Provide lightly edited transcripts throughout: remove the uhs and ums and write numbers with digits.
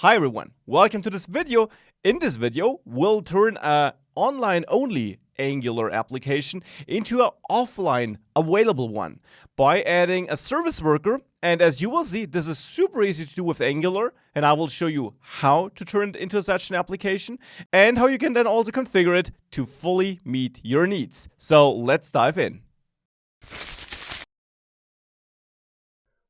Hi everyone, welcome to this video. In this video, we'll turn an online-only Angular application into an offline available one by adding a service worker. And as you will see, this is super easy to do with Angular, and I will show you how to turn it into such an application and how you can then also configure it to fully meet your needs. So let's dive in.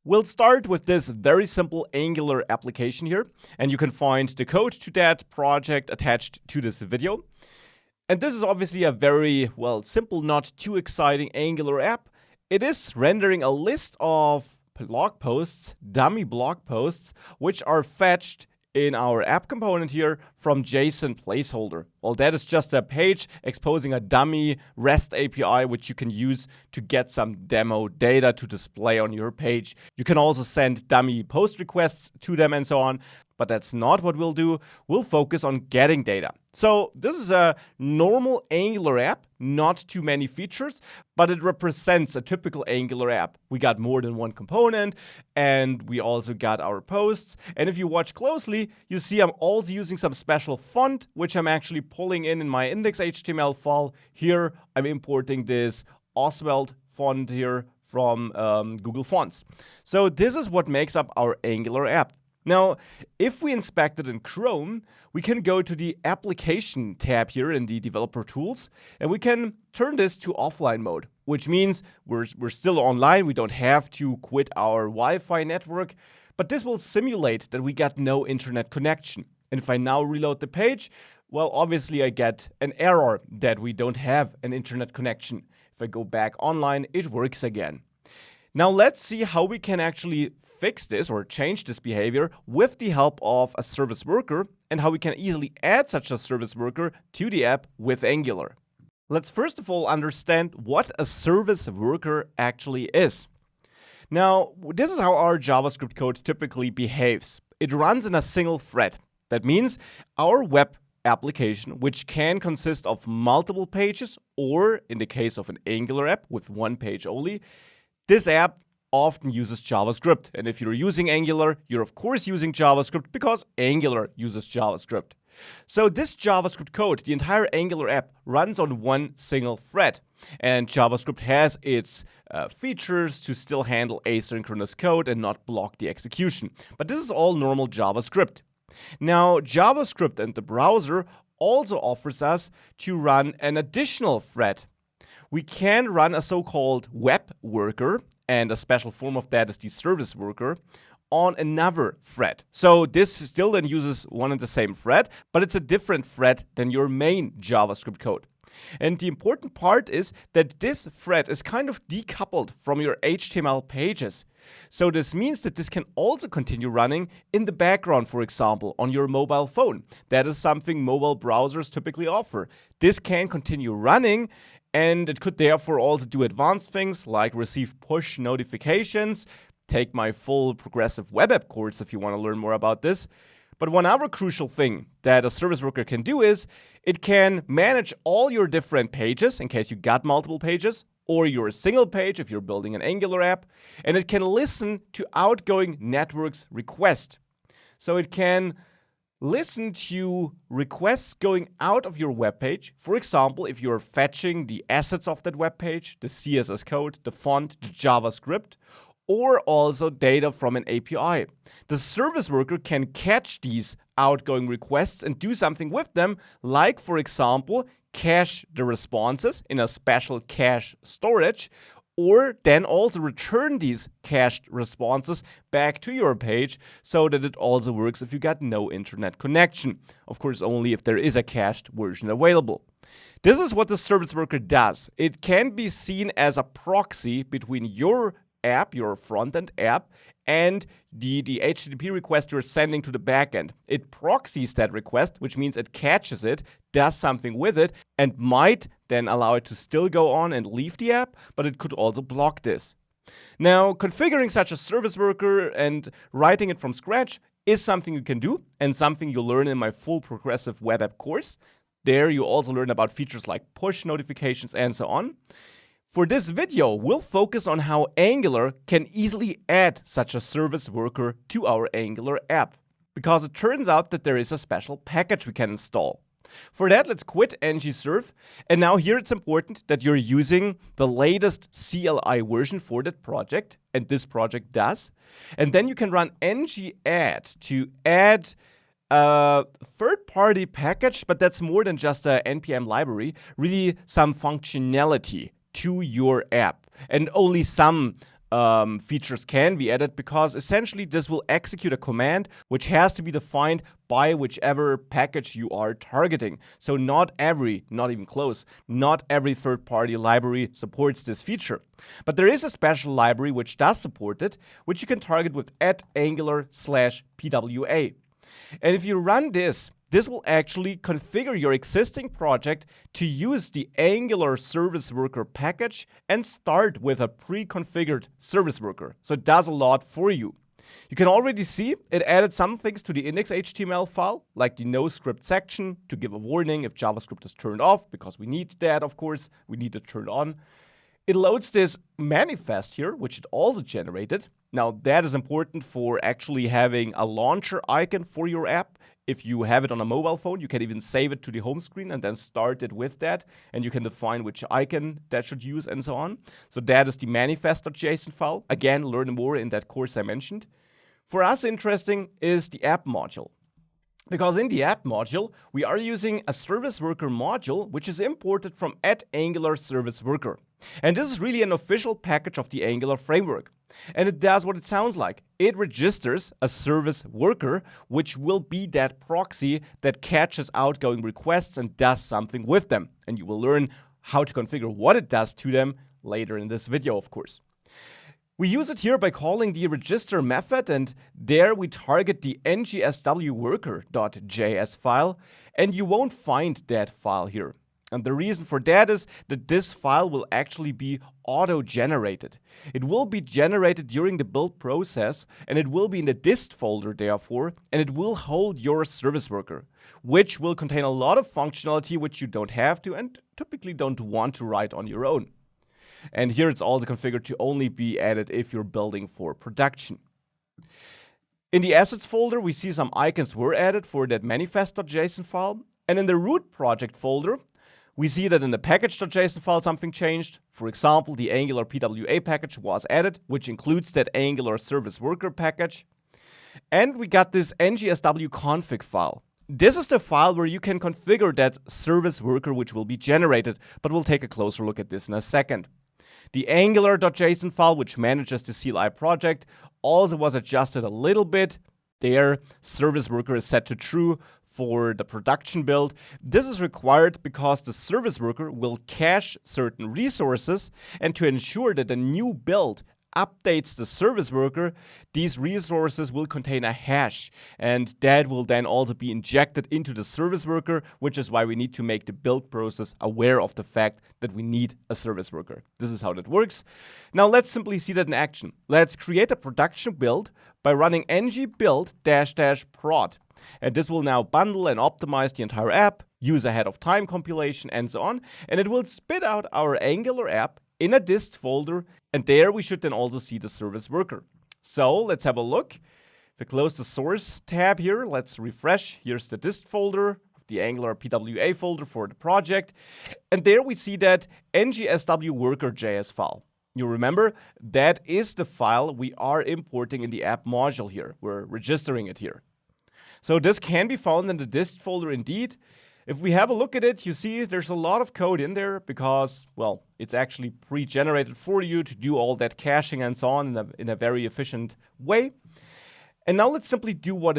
We'll start with this very simple Angular application here, and you can find the code to that project attached to this video. And this is obviously a very, simple, not too exciting Angular app. It is rendering a list of blog posts, dummy blog posts, which are fetched in our app component here from JSON placeholder. Well, that is just a page exposing a dummy REST API, which you can use to get some demo data to display on your page. You can also send dummy post requests to them and so on, but that's not what we'll do. We'll focus on getting data. So this is a normal Angular app, not too many features, but it represents a typical Angular app. We got more than one component, and we also got our posts. And if you watch closely, you see I'm also using some special font, which I'm actually pulling in my index.html file. Here, I'm importing this Oswald font here from Google Fonts. So this is what makes up our Angular app. Now, if we inspect it in Chrome, we can go to the Application tab here in the Developer Tools, and we can turn this to offline mode, which means we're still online. We don't have to quit our Wi-Fi network, but this will simulate that we got no internet connection. And if I now reload the page, well, obviously I get an error that we don't have an internet connection. If I go back online, it works again. Now let's see how we can actually fix this or change this behavior with the help of a service worker, and how we can easily add such a service worker to the app with Angular. Let's first of all understand what a service worker actually is. Now, this is how our JavaScript code typically behaves. It runs in a single thread. That means our web application, which can consist of multiple pages, or in the case of an Angular app with one page only, this app often uses JavaScript. And if you're using Angular, you're of course using JavaScript because Angular uses JavaScript. So this JavaScript code, the entire Angular app, runs on one single thread. And JavaScript has its features to still handle asynchronous code and not block the execution. But this is all normal JavaScript. Now, JavaScript and the browser also offers us to run an additional thread. We can run a so-called web worker, and a special form of that is the service worker, on another thread. So this still then uses one and the same thread, but it's a different thread than your main JavaScript code. And the important part is that this thread is kind of decoupled from your HTML pages. So this means that this can also continue running in the background, for example, on your mobile phone. That is something mobile browsers typically offer. This can continue running, and it could therefore also do advanced things like receive push notifications. Take my full progressive web app course if you want to learn more about this. But one other crucial thing that a service worker can do is it can manage all your different pages in case you got multiple pages, or your single page if you're building an Angular app, and it can listen to outgoing networks requests. So it can listen to requests going out of your web page. For example, if you're fetching the assets of that web page, the CSS code, the font, the JavaScript, or also data from an API. The service worker can catch these outgoing requests and do something with them, like, for example, cache the responses in a special cache storage, or then also return these cached responses back to your page so that it also works if you got no internet connection. Of course, only if there is a cached version available. This is what the service worker does. It can be seen as a proxy between your app, your front-end app, and the HTTP request you're sending to the backend. It proxies that request, which means it catches it, does something with it, and might then allow it to still go on and leave the app, but it could also block this. Now, configuring such a service worker and writing it from scratch is something you can do, and something you'll learn in my full progressive web app course. There you also learn about features like push notifications and so on. For this video, we'll focus on how Angular can easily add such a service worker to our Angular app. because it turns out that there is a special package we can install. For that, let's quit ngserve. And now here it's important that you're using the latest CLI version for that project, and this project does. And then you can run ng-add to add a third-party package, but that's more than just a npm library, really some functionality to your app. And only some features can be added, because essentially this will execute a command which has to be defined by whichever package you are targeting. So not even close, not every third-party library supports this feature. But there is a special library which does support it, which you can target with @angular/pwa. And if you run this will actually configure your existing project to use the Angular service worker package and start with a pre-configured service worker. So it does a lot for you. You can already see it added some things to the index.html file, like the no script section to give a warning if JavaScript is turned off, because we need that, of course. We need it turned on. It loads this manifest here, which it also generated. Now, that is important for actually having a launcher icon for your app. If you have it on a mobile phone, you can even save it to the home screen and then start it with that. And you can define which icon that should use and so on. So that is the manifest.json file. Again, learn more in that course I mentioned. For us, interesting is the app module. Because in the app module, we are using a service worker module, which is imported from @Angular service worker. And this is really an official package of the Angular framework. And it does what it sounds like. It registers a service worker, which will be that proxy that catches outgoing requests and does something with them. And you will learn how to configure what it does to them later in this video, of course. We use it here by calling the register method, and there we target the ngswworker.js file, and you won't find that file here. And the reason for that is that this file will actually be auto-generated. It will be generated during the build process, and it will be in the dist folder, therefore, and it will hold your service worker, which will contain a lot of functionality which you don't have to and typically don't want to write on your own. And here it's also configured to only be added if you're building for production. In the assets folder, we see some icons were added for that manifest.json file. And in the root project folder, we see that in the package.json file something changed. For example, the Angular PWA package was added, which includes that Angular service worker package. And we got this ngsw config file. This is the file where you can configure that service worker which will be generated, but we'll take a closer look at this in a second. The angular.json file, which manages the CLI project, also was adjusted a little bit. There, service worker is set to true for the production build. This is required because the service worker will cache certain resources, and to ensure that the new build updates the service worker, these resources will contain a hash, and that will then also be injected into the service worker, which is why we need to make the build process aware of the fact that we need a service worker. This is how that works. Now let's simply see that in action. Let's create a production build by running ng build --prod. And this will now bundle and optimize the entire app, use ahead of time compilation, and so on. And it will spit out our Angular app in a dist folder, and there we should then also see the service worker. So let's have a look. If we close the source tab here, let's refresh. Here's the dist folder, the Angular PWA folder for the project. And there we see that ngswworker.js file. You remember, that is the file we are importing in the app module here. We're registering it here. So this can be found in the dist folder indeed. If we have a look at it, you see there's a lot of code in there because, well, it's actually pre-generated for you to do all that caching and so on in a very efficient way. And now let's simply see what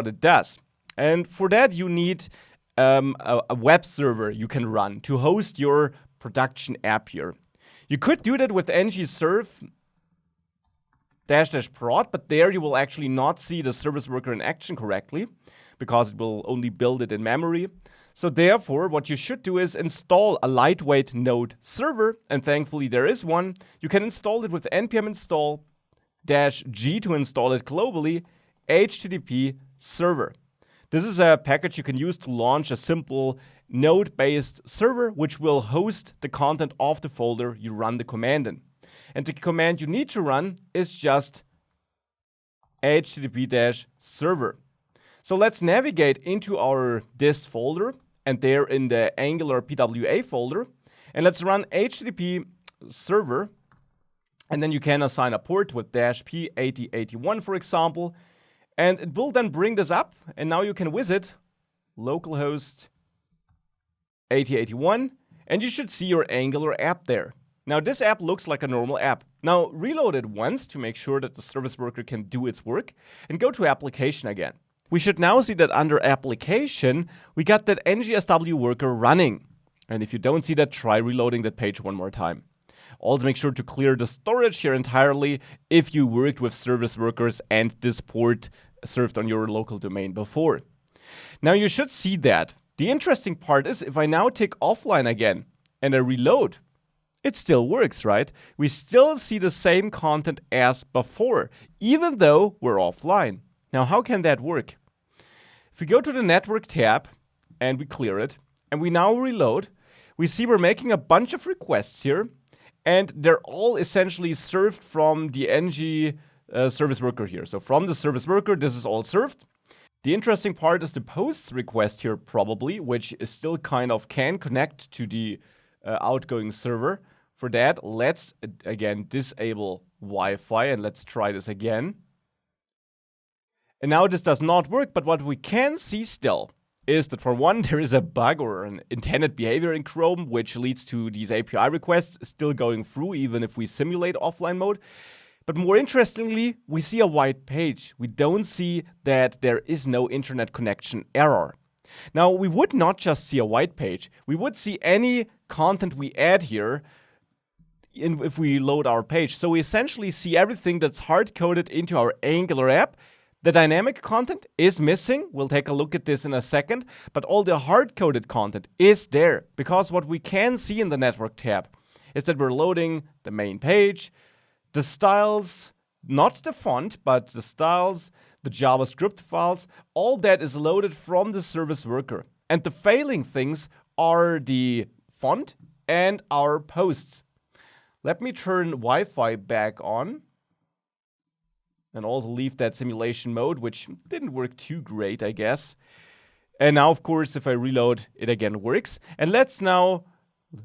it does. And for that, you need a web server you can run to host your production app here. You could do that with ngserve --prod, but there you will actually not see the service worker in action correctly, because it will only build it in memory. So therefore, what you should do is install a lightweight node server, and thankfully there is one. You can install it with npm install -g to install it globally, http server. This is a package you can use to launch a simple node-based server, which will host the content of the folder you run the command in. And the command you need to run is just http-server. So let's navigate into our dist folder, and there in the Angular PWA folder, and let's run http server, and then you can assign a port with -p 8081, for example, and it will then bring this up, and now you can visit localhost 8081, and you should see your Angular app there. Now this app looks like a normal app. Now reload it once to make sure that the service worker can do its work, and go to application again. We should now see that under application, we got that NGSW worker running. And if you don't see that, try reloading that page one more time. Also make sure to clear the storage here entirely if you worked with service workers and this port served on your local domain before. Now you should see that. The interesting part is if I now tick offline again and I reload, it still works, right? We still see the same content as before, even though we're offline. Now, how can that work? If we go to the network tab and we clear it, and we now reload, we see we're making a bunch of requests here, and they're all essentially served from the ng service worker here. So from the service worker, this is all served. The interesting part is the posts request here probably, which is still kind of can connect to the outgoing server. For that, let's again disable Wi-Fi, and let's try this again. And now this does not work, but what we can see still is that for one, there is a bug or an intended behavior in Chrome, which leads to these API requests still going through, even if we simulate offline mode. But more interestingly, we see a white page. We don't see that there is no internet connection error. Now, we would not just see a white page. We would see any content we add here if we load our page. So we essentially see everything that's hard-coded into our Angular app. The dynamic content is missing. We'll take a look at this in a second, but all the hard-coded content is there, because what we can see in the network tab is that we're loading the main page, the styles, not the font, but the styles, the JavaScript files, all that is loaded from the service worker. And the failing things are the font and our posts. Let me turn Wi-Fi back on. And also leave that simulation mode, which didn't work too great, I guess. And now, of course, if I reload, it again works. And let's now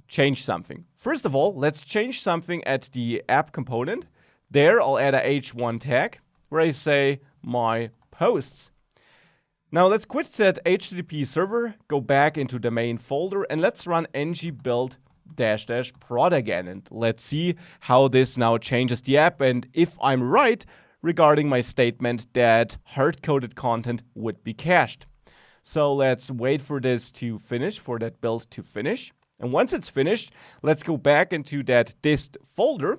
change something. First of all, let's change something at the app component. There, I'll add a h1 tag where I say my posts. Now let's quit that HTTP server, go back into the main folder, and let's run ng-build --prod again. And let's see how this now changes the app, and if I'm right regarding my statement that hard-coded content would be cached. So let's wait for this to finish, for that build to finish. And once it's finished, let's go back into that dist folder,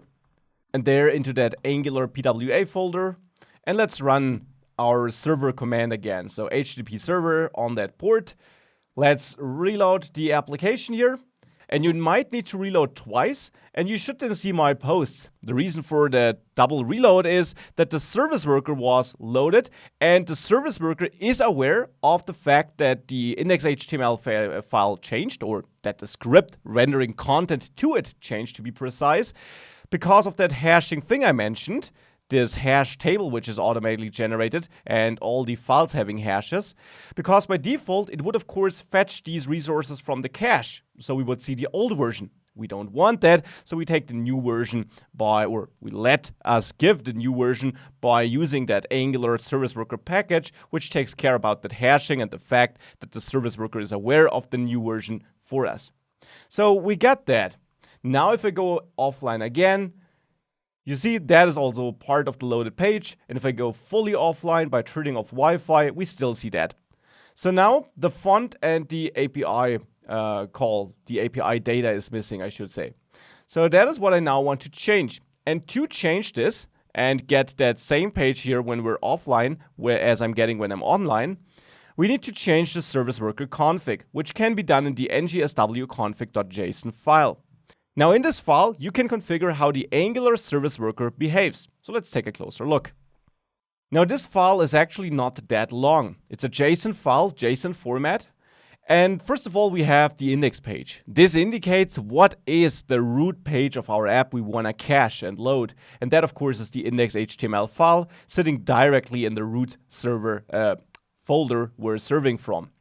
and there into that Angular PWA folder, and let's run our server command again. So HTTP server on that port. Let's reload the application here. And you might need to reload twice, and you should then see my posts. The reason for the double reload is that the service worker was loaded, and the service worker is aware of the fact that the index.html file changed, or that the script rendering content to it changed, to be precise, because of that hashing thing I mentioned. This hash table, which is automatically generated, and all the files having hashes, because by default it would of course fetch these resources from the cache, so we would see the old version. We don't want that, so we take the new version by, or we let us give the new version by using that Angular service worker package, which takes care about that hashing and the fact that the service worker is aware of the new version for us. So we got that. Now if I go offline again, you see that is also part of the loaded page, and if I go fully offline by turning off Wi-Fi, we still see that. So now the font and the API call, the API data is missing, I should say. So that is what I now want to change. And to change this and get that same page here when we're offline, whereas I'm getting when I'm online, we need to change the service worker config, which can be done in the ngsw config.json file. Now in this file, you can configure how the Angular service worker behaves. So let's take a closer look. Now this file is actually not that long. It's a JSON file, JSON format, And first of all, we have the index page. This indicates what is the root page of our app we want to cache and load. And that, of course, is the index.html file sitting directly in the root server folder we're serving from.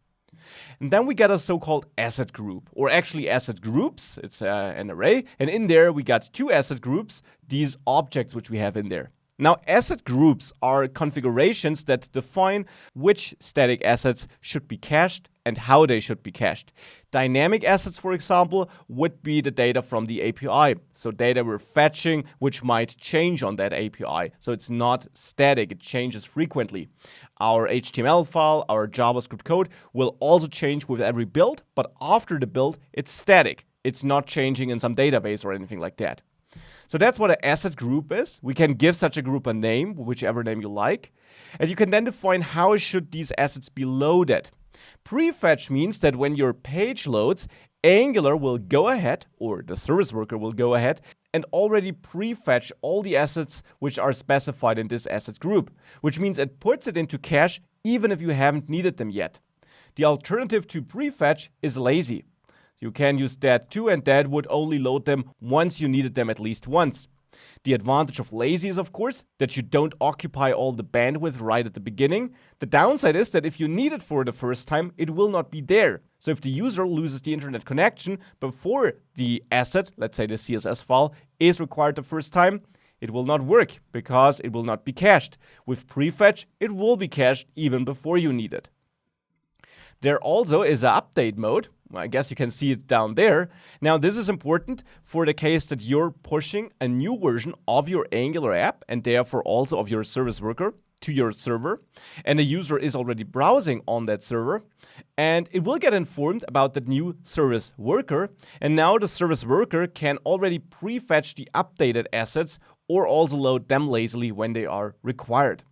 And then we get a so-called asset group, or actually asset groups. It's an array. And in there, we got two asset groups, these objects which we have in there. Now, asset groups are configurations that define which static assets should be cached and how they should be cached. Dynamic assets, for example, would be the data from the API. So data we're fetching, which might change on that API. So it's not static, it changes frequently. Our HTML file, our JavaScript code will also change with every build, but after the build, it's static. It's not changing in some database or anything like that. So that's what an asset group is. We can give such a group a name, whichever name you like. And you can then define how should these assets be loaded. Prefetch means that when your page loads, Angular will go ahead, or the service worker will go ahead, and already prefetch all the assets which are specified in this asset group, which means it puts it into cache even if you haven't needed them yet. The alternative to prefetch is lazy. You can use that too, and that would only load them once you needed them at least once. The advantage of lazy is, of course, that you don't occupy all the bandwidth right at the beginning. The downside is that if you need it for the first time, it will not be there. So if the user loses the internet connection before the asset, let's say the CSS file, is required the first time, it will not work because it will not be cached. With prefetch, it will be cached even before you need it. There also is an update mode. I guess you can see it down there. Now, this is important for the case that you're pushing a new version of your Angular app and therefore also of your service worker to your server. And the user is already browsing on that server. And it will get informed about the new service worker. And now the service worker can already prefetch the updated assets or also load them lazily when they are required.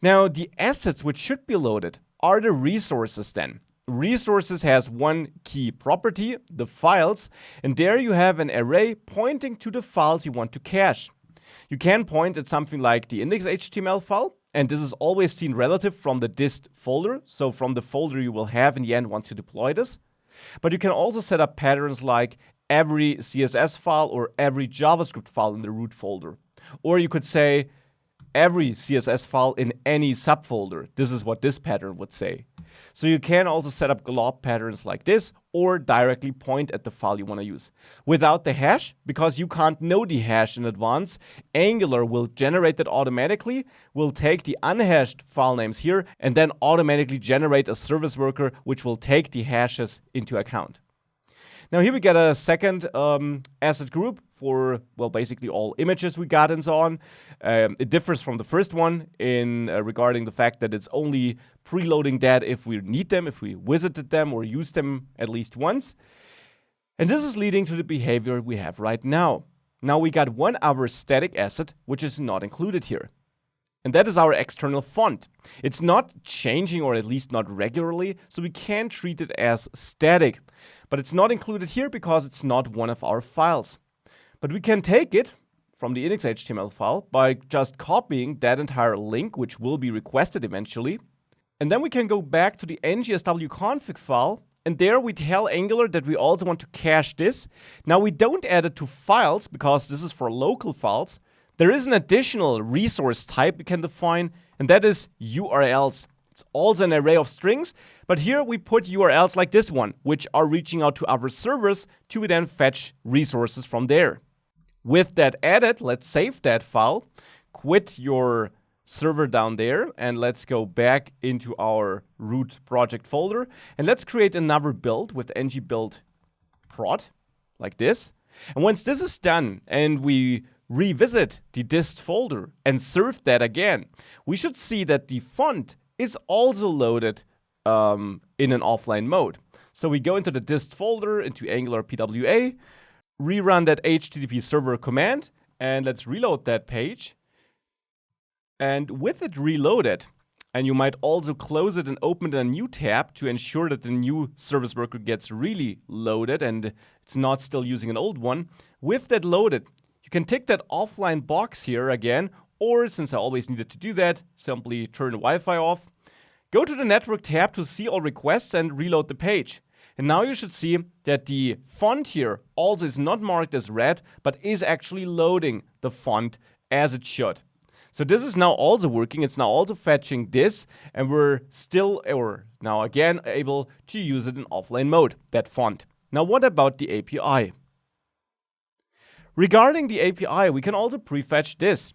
Now, the assets which should be loaded are the resources then. Resources has one key property, the files, and there you have an array pointing to the files you want to cache. You can point at something like the index.html file, and this is always seen relative from the dist folder, so from the folder you will have in the end once you deploy this. But you can also set up patterns like every CSS file or every JavaScript file in the root folder. Or you could say every CSS file in any subfolder. This is what this pattern would say. So you can also set up glob patterns like this or directly point at the file you want to use. Without the hash, because you can't know the hash in advance, Angular will generate that automatically, will take the unhashed file names here, and then automatically generate a service worker which will take the hashes into account. Now here we get a second asset group for, well, basically all images we got and so on. It differs from the first one in regarding the fact that it's only preloading that if we need them, if we visited them or use them at least once. And this is leading to the behavior we have right now. Now we got one other static asset which is not included here. And that is our external font. It's not changing, or at least not regularly, so we can treat it as static. But it's not included here because it's not one of our files. But we can take it from the index.html file by just copying that entire link, which will be requested eventually. And then we can go back to the ngsw config file, and there we tell Angular that we also want to cache this. Now we don't add it to files because this is for local files. There is an additional resource type we can define, and that is URLs. It's also an array of strings, but here we put URLs like this one, which are reaching out to other servers to then fetch resources from there. With that added, let's save that file, quit your server down there, and let's go back into our root project folder, and let's create another build with ng-build prod, like this. And once this is done, and we revisit the dist folder and serve that again, we should see that the font is also loaded in an offline mode. So we go into the dist folder, into Angular PWA, rerun that HTTP server command, and let's reload that page. And with it reloaded, and you might also close it and open a new tab to ensure that the new service worker gets really loaded and it's not still using an old one. With that loaded, you can tick that offline box here again, or since I always needed to do that, simply turn the Wi-Fi off, Go to the network tab to see all requests and reload the page. And now you should see that the font here also is not marked as red, but is actually loading the font as it should. So this is now also working. It's now also fetching this, and we're still, or now again, able to use it in offline mode, that font. Now what about the API? Regarding the API, we can also prefetch this.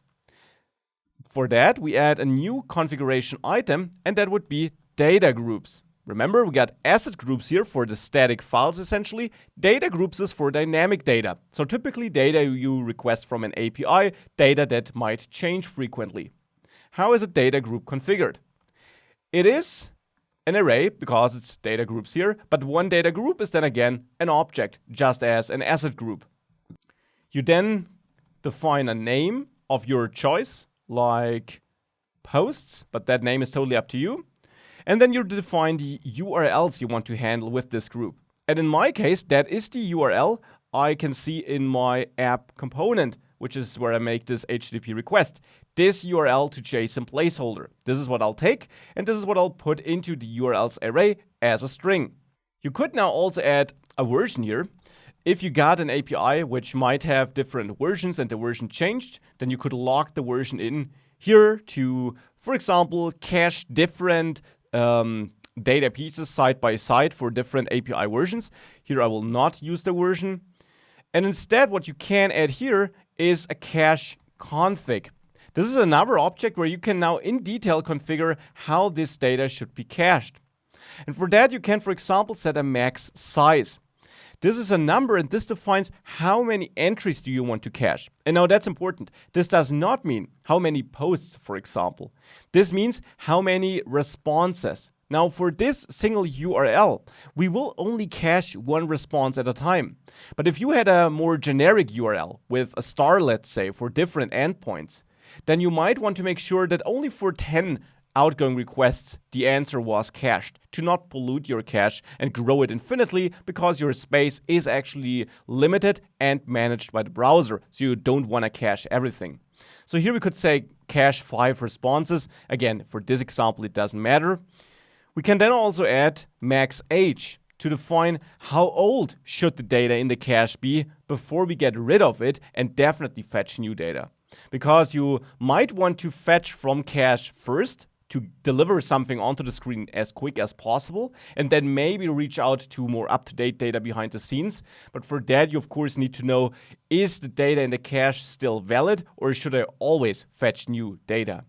For that, we add a new configuration item, and that would be data groups. Remember, we got asset groups here for the static files essentially. Data groups is for dynamic data. So typically data you request from an API, data that might change frequently. How is a data group configured? It is an array because it's data groups here, but one data group is then again an object, just as an asset group. You then define a name of your choice, like posts, but that name is totally up to you. And then you define the URLs you want to handle with this group. And in my case, that is the URL I can see in my app component, which is where I make this HTTP request. This URL to JSON placeholder. This is what I'll take, and this is what I'll put into the URLs array as a string. You could now also add a version here. If you got an API which might have different versions and the version changed, then you could lock the version in here to, for example, cache different data pieces side by side for different API versions. Here I will not use the version. And instead, what you can add here is a cache config. This is another object where you can now in detail configure how this data should be cached. And for that, you can, for example, set a max size. This is a number, and this defines how many entries do you want to cache. And now that's important. This does not mean how many posts, for example. This means how many responses. Now for this single URL, we will only cache one response at a time. But if you had a more generic URL with a star, let's say, for different endpoints, then you might want to make sure that only for 10 outgoing requests, the answer was cached, to not pollute your cache and grow it infinitely, because your space is actually limited and managed by the browser, so you don't want to cache everything. So here we could say cache 5 responses. Again, for this example, it doesn't matter. We can then also add max age to define how old should the data in the cache be before we get rid of it and definitely fetch new data. Because you might want to fetch from cache first, to deliver something onto the screen as quick as possible, and then maybe reach out to more up-to-date data behind the scenes. But for that, you of course need to know, is the data in the cache still valid, or should I always fetch new data?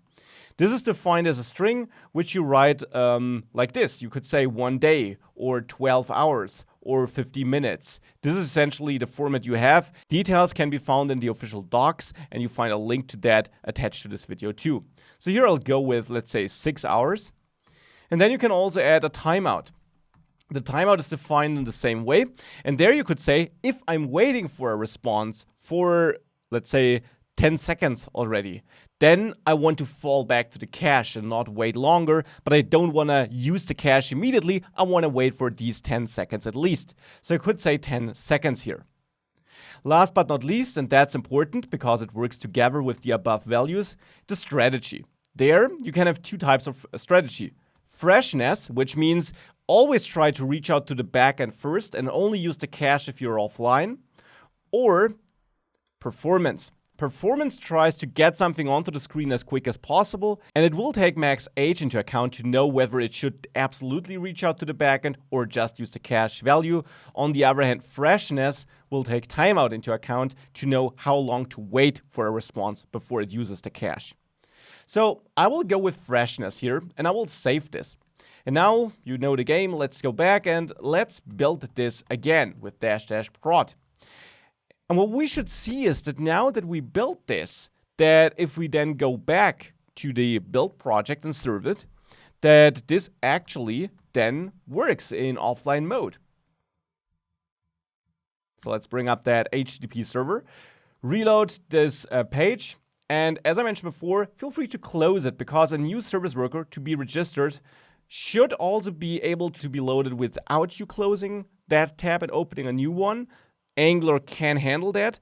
This is defined as a string, which you write like this. You could say 1 day, or 12 hours, or 50 minutes. This is essentially the format you have. Details can be found in the official docs, and you find a link to that attached to this video too. So here I'll go with, let's say, 6 hours. And then you can also add a timeout. The timeout is defined in the same way. And there you could say, if I'm waiting for a response for, let's say, 10 seconds already, then I want to fall back to the cache and not wait longer, but I don't want to use the cache immediately. I want to wait for these 10 seconds at least. So I could say 10 seconds here. Last but not least, and that's important because it works together with the above values, the strategy. There you can have 2 types of strategy. Freshness, which means always try to reach out to the backend first and only use the cache if you're offline. Or performance. Performance tries to get something onto the screen as quick as possible, and it will take max age into account to know whether it should absolutely reach out to the backend or just use the cache value. On the other hand, freshness will take timeout into account to know how long to wait for a response before it uses the cache. So I will go with freshness here, and I will save this. And now you know the game. Let's go back and let's build this again with --prod. And what we should see is that now that we built this, that if we then go back to the build project and serve it, that this actually then works in offline mode. So let's bring up that HTTP server, reload this page, and as I mentioned before, feel free to close it because a new service worker to be registered should also be able to be loaded without you closing that tab and opening a new one. Angular can handle that,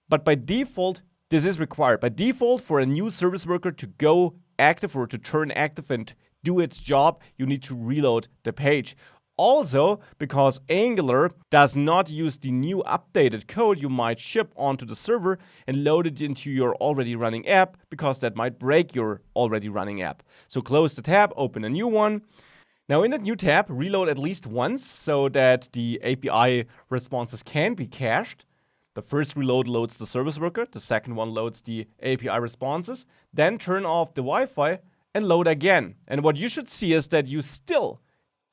but by default, this is required. By default, for a new service worker to go active or to turn active and do its job, you need to reload the page. Also, because Angular does not use the new updated code you might ship onto the server and load it into your already running app, because that might break your already running app. So close the tab, open a new one. Now in that new tab, reload at least once so that the API responses can be cached. The first reload loads the service worker, the second one loads the API responses, then turn off the Wi-Fi and load again. And what you should see is that you still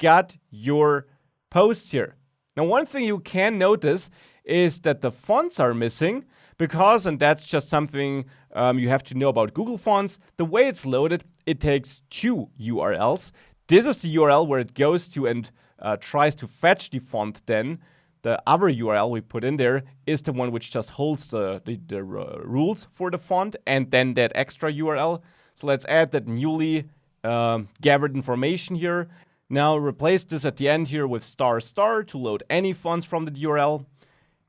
got your posts here. Now, one thing you can notice is that the fonts are missing because, and that's just something you have to know about Google Fonts, the way it's loaded, it takes two URLs. This is the URL where it goes to and tries to fetch the font then. The other URL we put in there is the one which just holds the rules for the font, and then that extra URL. So let's add that newly gathered information here. Now replace this at the end here with ** to load any fonts from the URL.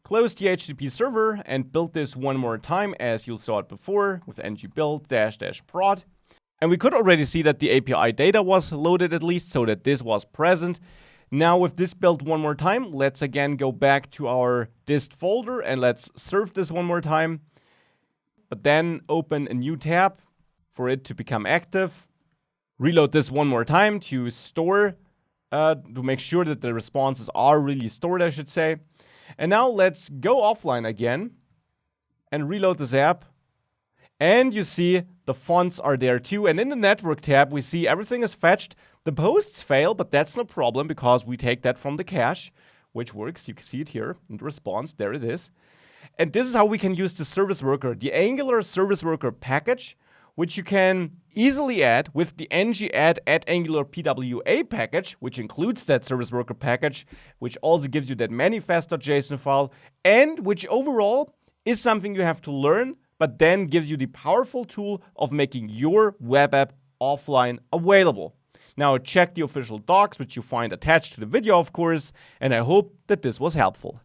Close the HTTP server and build this one more time as you saw it before with ng-build --prod. And we could already see that the API data was loaded at least, so that this was present. Now with this build one more time, let's again go back to our dist folder and let's serve this one more time. But then open a new tab for it to become active. Reload this one more time to store, to make sure that the responses are really stored, I should say. And now let's go offline again and reload this app. And you see the fonts are there too. And in the network tab, we see everything is fetched. The posts fail, but that's no problem because we take that from the cache, which works. You can see it here in the response. There it is. And this is how we can use the service worker, the Angular service worker package, which you can easily add with the ng-add @angular pwa package, which includes that service worker package, which also gives you that manifest.json file, and which overall is something you have to learn, but then gives you the powerful tool of making your web app offline available. Now check the official docs, which you find attached to the video, of course, and I hope that this was helpful.